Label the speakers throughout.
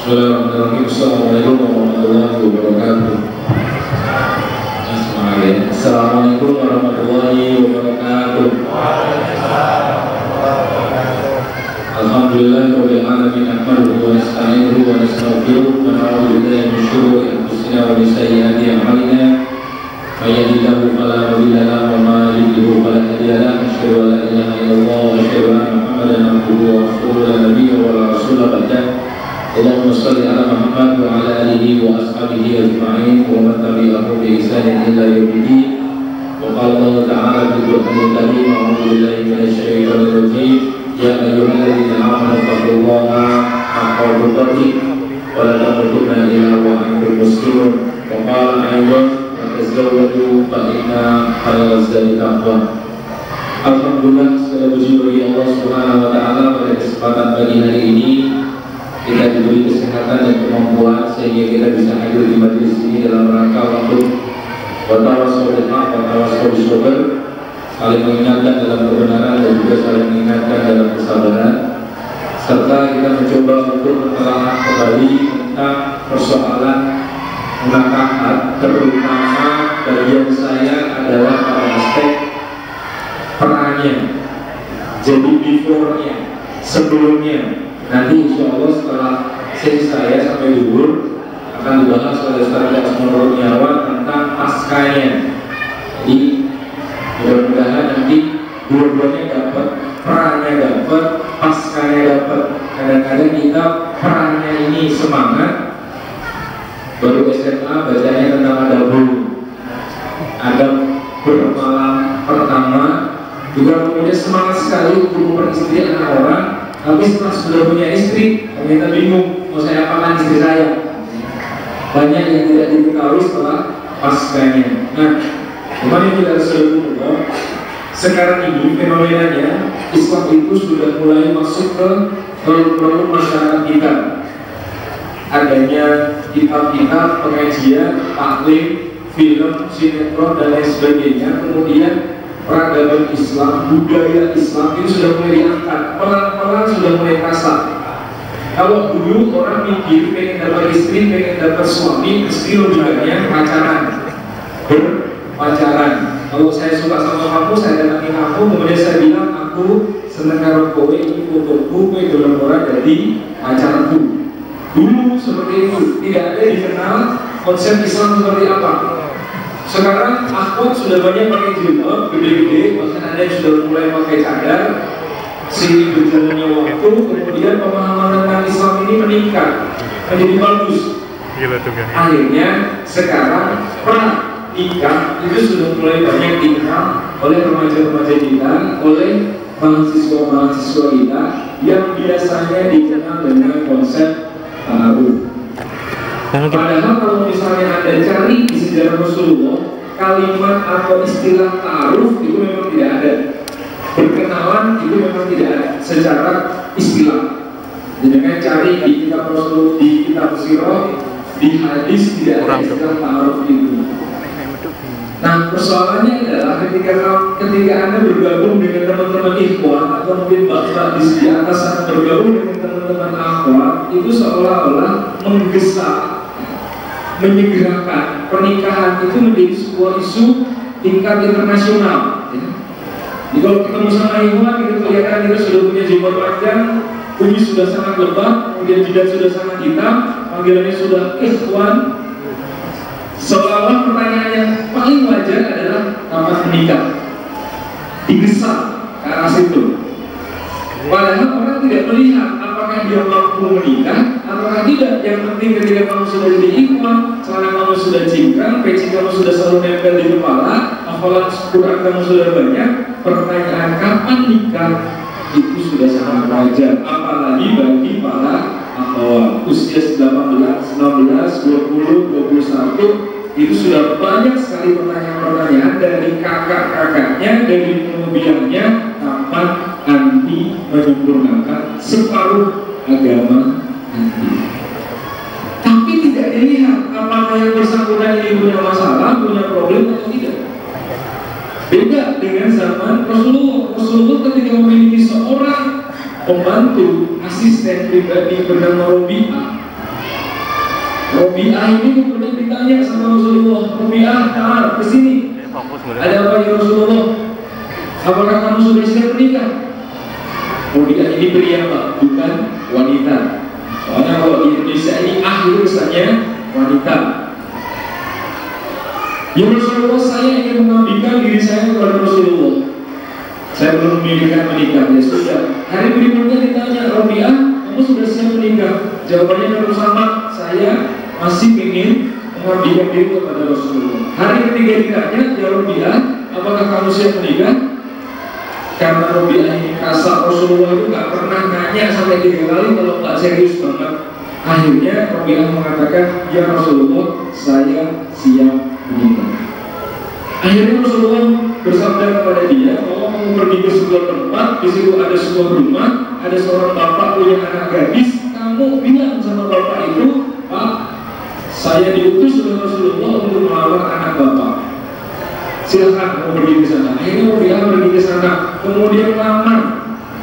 Speaker 1: Bismillahirrahmanirrahim. Assalamualaikum warahmatullahi wabarakatuh. Assalamualaikum warahmatullahi wabarakatuh. Alhamdulillahirabbil alamin. Nahmaduhu wa nasta'inuhu wa nastaghfiruh wa na'udzu billahi min shururi anfusina wa min sayyiati a'malina. May yahdihillahu fala mudilla lahu wa may yudlil fala hadiya lahu. Asyhadu an la ilaha illallah wa asyhadu anna Muhammadan abduhu wa rasuluhu la nabiyya wa la rasula ba'dahu. Allahumma shalli ala Muhammad wa ala alihi wa ashabihi ajma'in wa man tabi'ahum bi ihsanin ila yaumil wa qala Allah ta'ala fi Qur'anil Karim a'udzu billahi minasy syaithanir rajim ya ayyuhalladzina amanu taqullaha haqqa tuqatih wa la tamutunna illa wa antum muslimun wa qala aydan tazawwadu fa inna khayra zadi taqwa. Alhamdulillah, segala puji bagi Allah Subhanahu wa taala pada kesempatan pagi hari ini kita diberi kesehatan dan kemampuan sehingga kita bisa hadir di majelis ini dalam rangka untuk bertawassul bil haq wa tawassul bis sabr, saling mengingatkan dalam kebenaran dan juga saling mengingatkan dalam kesabaran, serta kita mencoba untuk menelaah kembali tentang persoalan munakahat, terutama bagian saya adalah pada aspek perannya, jadi before-nya, sebelumnya. Nanti insya Allah setelah sesi saya sampai duhur akan dibahas oleh Ustaz Jasmul Nyawa tentang paskanya. Jadi mudah-mudahan nanti dua-duanya dapat, perannya dapat, paskanya dapat. Kadang-kadang kita perannya ini semangat, baru SMA bacanya tentang adab bermalam pertama, juga kemudian semangat sekali untuk memperistri anak orang. Tapi setelah sudah punya istri, ternyata bingung mau saya apakan istri saya. Banyak yang tidak diketahui setelah paskanya. Nah, kemarin kita sudah sekarang ini fenomenanya Islam itu sudah mulai masuk ke produk masyarakat kita. Adanya kitab-kitab pengajian, taklim, film, sinetron dan lain sebagainya. Kemudian peradaban Islam, budaya Islam itu sudah mulai diangkat, pelan-pelan sudah mulai kasar. Kalau dulu orang mikir pengen dapat istri, pengen dapat suami, istri logikanya berpacaran. Kalau saya suka sama kamu, saya datangi kamu, kemudian saya bilang aku seneng karo kowe, ini fotoku, kowe dalam orang jadi pacarku. Dulu seperti itu, tidak ada dikenal konsep Islam seperti apa. Sekarang akhwat sudah banyak pakai jilbab gede-gede, bahkan ada yang sudah mulai pakai cadar. Seiring berjalannya waktu, kemudian pemahaman tentang Islam ini meningkat, menjadi bagus. Akhirnya sekarang nikah itu sudah mulai banyak dikenal oleh remaja-remaja kita, oleh mahasiswa-mahasiswa kita yang biasanya dikenal dengan konsep ta'aruf. Padahal kalau misalnya Anda cari di sejarah Rasulullah, kalimat atau istilah ta'aruf itu memang tidak ada. Berkenalan itu memang tidak ada secara istilah. Jadi cari di kitab Rasul, di kitab sirah, di hadis tidak ada istilah ta'aruf itu. Nah, persoalannya adalah ketika Anda bergabung dengan teman-teman ikhwan atau mungkin bapak di atas sana bergabung dengan teman-teman akhwat, itu seolah-olah menggesa, menyegerakan pernikahan itu menjadi sebuah isu tingkat internasional. Jadi kalau ketemu sama ikhwan, kita kelihatan kita sudah punya jubah panjang, kumis sudah sangat lebat, kemudian jidat sudah sangat hitam, panggilannya sudah ikhwan. Seolah-olah pertanyaan yang paling wajar adalah kapan menikah, digesa ke arah situ. Padahal orang tidak melihat apakah dia mampu menikah apakah tidak. Yang penting ketika kamu sudah jadi ikhwan, celana kamu sudah cingkrang, peci kamu sudah selalu nempel di kepala, hafalan Quran kamu sudah banyak, pertanyaan kapan nikah itu sudah sangat wajar. Apalagi bagi para akhwat usia 18, 19, 20, 21, itu sudah banyak sekali pertanyaan-pertanyaan dari kakak-kakaknya, dari pemubiannya, kapan anti menyempurnakan separuh agama anti. Tapi tidak dilihat apakah yang bersangkutan ini punya masalah, punya problem atau tidak. Beda dengan zaman Rasulullah. Rasulullah ketika memiliki seorang pembantu, asisten pribadi bernama Rabi'ah, Robi'ah ini kemudian ditanya sama Rasulullah, Robi'ah, ta'al, kesini. Ada apa ya Rasulullah? Apakah kamu sudah siap menikah? Robi'ah ini pria Pak, bukan wanita. Soalnya kalau di Indonesia ini itu kesannya wanita. Ya Rasulullah, saya ingin mengabdikan diri saya kepada Rasulullah. Saya belum memikirkan menikah. Ya sudah. Hari berikutnya ditanya, Robi'ah, kamu sudah siap menikah? Jawabannya tetap sama, saya masih ingin mengabdikan diri kepada Rasulullah. Hari ketiga ditanya, ya Robi'ah, apakah kamu siap menikah? Karena Robi'ah ini kasar, Rasulullah itu gak pernah nanya sampai 3 kali kalau gak serius banget. Akhirnya Robi'ah mengatakan, ya Rasulullah, saya siap menikah. Akhirnya Rasulullah bersabda kepada dia, kalau kamu pergi ke sebuah tempat, di situ ada sebuah rumah, ada seorang bapak punya anak gadis, kamu bilang sama bapak itu, Pak, saya diutus oleh Rasulullah untuk melamar anak bapak. Silakan kamu pergi ke sana. Akhirnya dia pergi ke sana, kemudian melamar,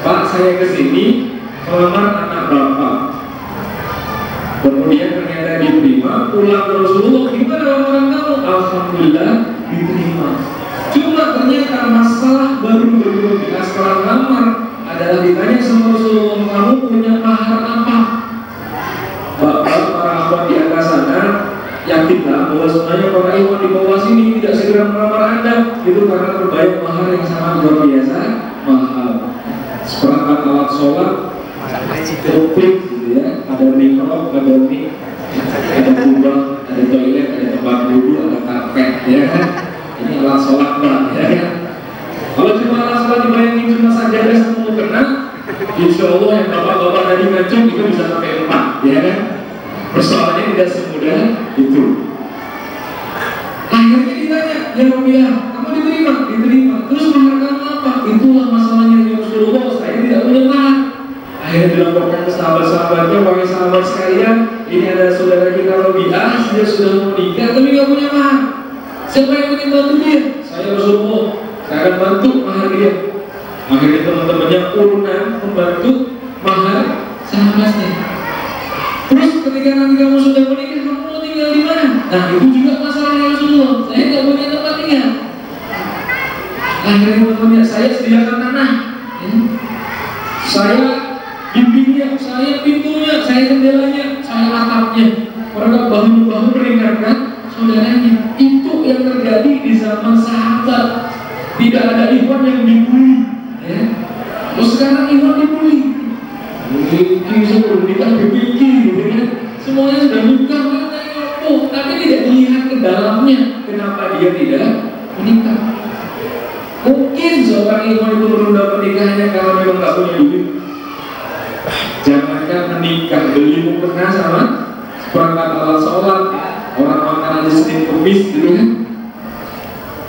Speaker 1: Pak, saya ke sini melamar anak bapak. Kemudian ternyata diterima, pulang ke Rasulullah, gimana lamaran kamu? Alhamdulillah diterima. Cuma ternyata masalah baru berubah setelah lamar adalah ditanya sama Rasulullah, kamu punya mahar apa? Bapak para akhwat di atas sana yakinlah bahwa sebenarnya para ikhwan di bawah sini tidak segera melamar Anda, itu karena terbayar mahar yang sangat luar biasa mahal. Seperangkat alat sholat, komplit gitu ya, ada mikrofon, ada mic, ada kubah, ada toilet, ada tempat duduk, ada karpet, ya kan? Ini alat sholat Pak, ya kan? Kalau cuma alat sholat dibayangin cuma sajadah semua kena, insya Allah yang bapak-bapak tadi ngacung itu bisa sampai 4, ya kan? Persoalannya tidak semudah itu. Akhirnya ditanya, ya Robi'ah, kamu diterima? Diterima. Terus mahar kamu apa? Itulah masalahnya ya Rasulullah, saya tidak punya mahar. Akhirnya dilaporkan ke sahabat-sahabatnya, wahai sahabat sekalian, ini ada saudara kita Robi'ah, dia sudah mau nikah tapi nggak punya mahar. Siapa yang ingin bantu dia? Saya Rasulullah, saya akan bantu mahar dia. Akhirnya teman-temannya urunan membantu mahar sahabatnya. Terus ketika nanti kamu sudah menikah, kamu mau tinggal di mana? Nah itu juga masalahnya Rasulullah, saya nggak punya tempat tinggal. Akhirnya teman-temannya, saya sediakan tanah, ya. Saya dindingnya, saya pintunya, saya jendelanya, saya atapnya. Mereka bahu-bahu meringankan saudaranya. Itu yang terjadi di zaman sahabat. Tidak ada ikhwan yang dibully, ya. Sekarang ikhwan dibully. Ini sebelum nikah dipikir, gitu kan? Semuanya sudah nikah, tapi tidak dilihat ke dalamnya. Kenapa dia tidak menikah? Mungkin seorang ikhwan itu menunda pernikahannya karena memang nggak punya duit. Jangankan menikah, beli mukena sama seperangkat alat sholat, orang makan aja Senin Kemis, gitu kan?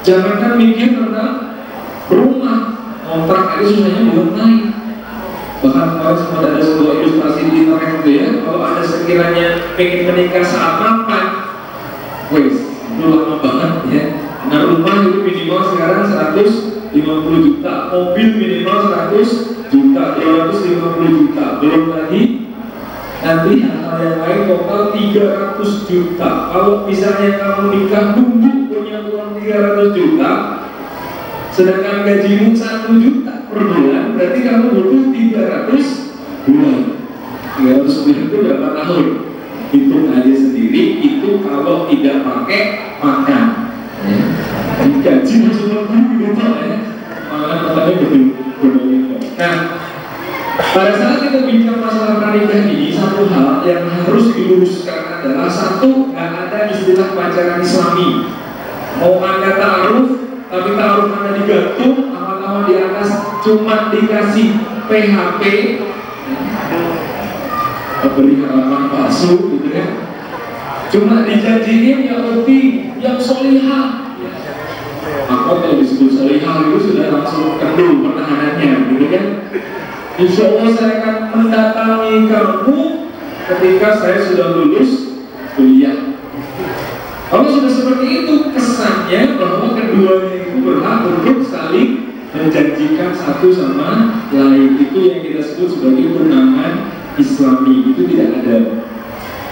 Speaker 1: Jangankan mikir tentang rumah, kontrak aja susahnya belum naik. Bahkan kemarin sempat ada sebuah ilustrasi di internet itu ya, kalau ada sekiranya pengen menikah saat mapan, wes itu lama banget ya. Nah rumah itu minimal sekarang 150 juta, mobil minimal 100 juta, 250 juta, belum lagi nanti hal-hal yang lain total 300 juta. Kalau misalnya kamu nikah tunggu punya uang 300 juta, sedangkan gajimu 1 juta per bulan, berarti kamu butuh 300 bulan. 300 bulan itu berapa tahun? Hitung aja sendiri, itu kalau tidak pakai makan. Gaji langsung lebih gitu ya. Malah katanya betul. Nah, pada saat kita bicara masalah pernikahan ini, satu hal yang harus diluruskan adalah satu, nggak ada istilah pacaran Islami. Mau Anda ta'aruf, tapi ta'aruf Anda digantung, nama-nama di atas cuma dikasih PHP, beri harapan palsu, gitu ya. Cuma dijanjiin yang lebih, yang solihah. Apa kalau disebut solihah itu sudah langsung kendul pertahanannya, gitu kan? Insya Allah saya akan mendatangi kamu ketika saya sudah lulus kuliah. Kalau sudah seperti itu, kesannya bahwa keduanya itu berhak untuk saling menjanjikan satu sama lain. Itu yang kita sebut sebagai tunangan Islami. Itu tidak ada.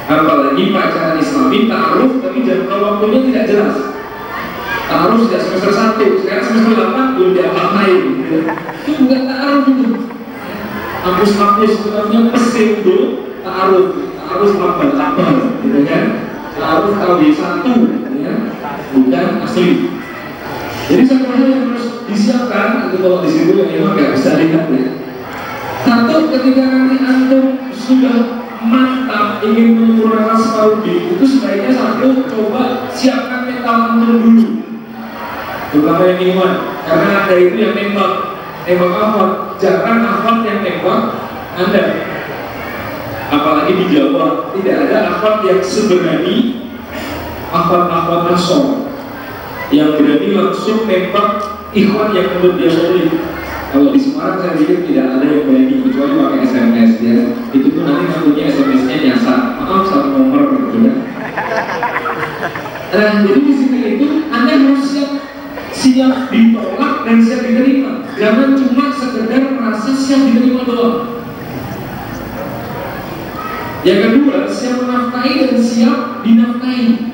Speaker 2: Apalagi pacaran Islami ta'aruf tapi jangka waktunya tidak jelas. Ta'aruf sudah semester 1, sekarang semester 8 belum diapa-apain gitu. Itu bukan ta'aruf itu. Hapus-hapus sebenarnya pseudo ta'aruf. Ta'aruf abal-abal gitu kan. Ta'aruf KW1 ya. Bukan asli. Jadi satu hal yang harus disiapkan itu kalau di situ yang memang nggak bisa lihat ya. Satu, ketika nanti antum sudah mantap ingin menyempurnakan Saudi, itu sebaiknya satu, coba siapkan mental antum dulu, terutama yang iman, karena ada itu yang nembak apa? Jarang akhwat yang nembak Anda, apalagi di Jawa tidak ada akhwat yang seberani akhwat Nasor yang berani langsung nembak ikhwan yang menurut dia solid. Kalau di Semarang saya pikir tidak ada yang berani kecuali pakai SMS ya. Itu pun nanti ngakunya SMS-nya nyasar. Maaf satu nomor gitu ya. Nah, jadi di sini itu Anda harus siap ditolak dan siap diterima. Jangan cuma sekedar merasa siap diterima doang. Yang kedua, siap menafkahi dan siap dinafkahi.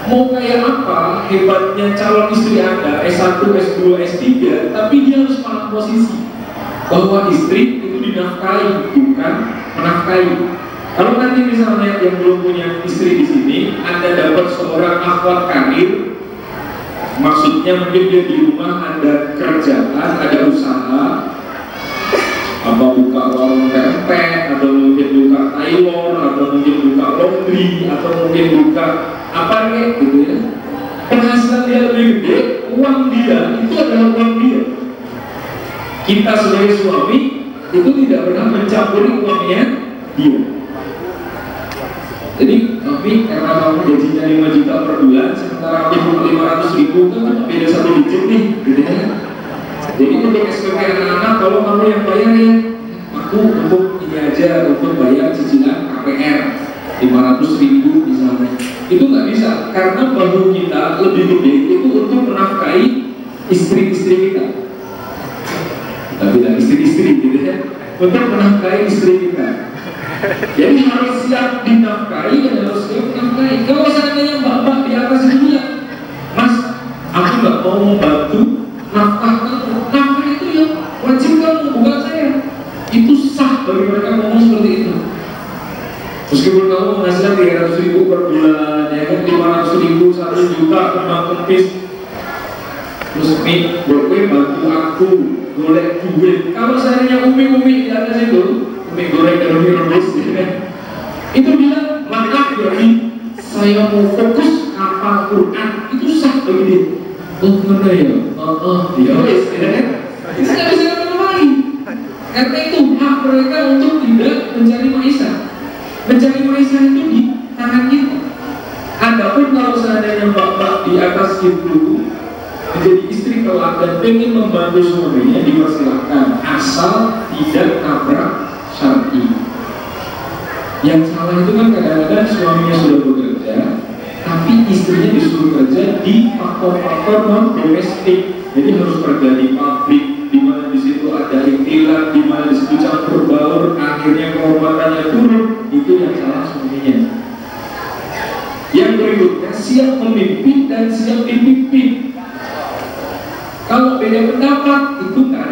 Speaker 2: Mau kayak apa hebatnya calon istri Anda S1, S2, S3, tapi dia harus paham posisi bahwa istri itu dinafkahi, bukan menafkahi. Kalau nanti misalnya yang belum punya istri di sini, Anda dapat seorang akhwat karir, maksudnya mungkin dia di rumah ada kerjaan, ada usaha, apa buka warung pempek, atau mungkin buka tailor, atau mungkin buka laundry, atau mungkin buka apa nih gitu ya. Penghasilan dia lebih gede, uang dia itu adalah uang dia. Kita sebagai suami itu tidak pernah mencampuri uangnya dia. Jadi tapi karena kamu gajinya 5 juta per bulan, sementara aku 500.000 kan beda 1 digit nih gitu ya. Jadi untuk SPP anak-anak, kalau kamu yang bayar ya, aku untuk ini aja, untuk bayar cicilan KPR 500.000 misalnya. Itu nggak bisa, karena bahu kita lebih gede itu untuk menafkahi istri-istri kita. Kita bilang istri-istri gitu ya, untuk menafkahi istri kita. Jadi harus siap dinafkahi dan harus siap menafkahi. Kalau seandainya bapak di atas itu ya, Mas, aku nggak mau membantu nafkah itu ya wajib kamu, bukan saya. Itu sah bagi mereka ngomong seperti itu. Meskipun kamu menghasilkan 300.000 per bulan, ya kan 500.000, 1 juta kembang kempis, terus nih, gue bantu aku golek duit. Kalau seandainya umi di atas itu, umi goreng dan umi rebus, ya kan? Itu bilang, maka berarti saya mau fokus hafal Quran, itu sah bagi dia. Oh mana ya? Ya wes, ya kan? Itu nggak bisa ngapa-ngapain. Karena itu hak mereka untuk tidak mencari maisha. Mencari maisha itu di tangan kita. Adapun kalau seandainya bapak di atas itu menjadi istri kelak dan ingin membantu suaminya, dipersilahkan asal tidak nabrak syar'i. Yang salah itu kan kadang-kadang suaminya sudah bekerja, tapi istrinya disuruh kerja di faktor-faktor non domestik. Jadi harus kerja di pabrik, di mana di situ ada iktilat, di mana di situ campur baur, akhirnya kehormatannya turun. Itu yang salah suaminya. Yang berikutnya, siap memimpin dan siap dipimpin. Kalau beda pendapat itu nggak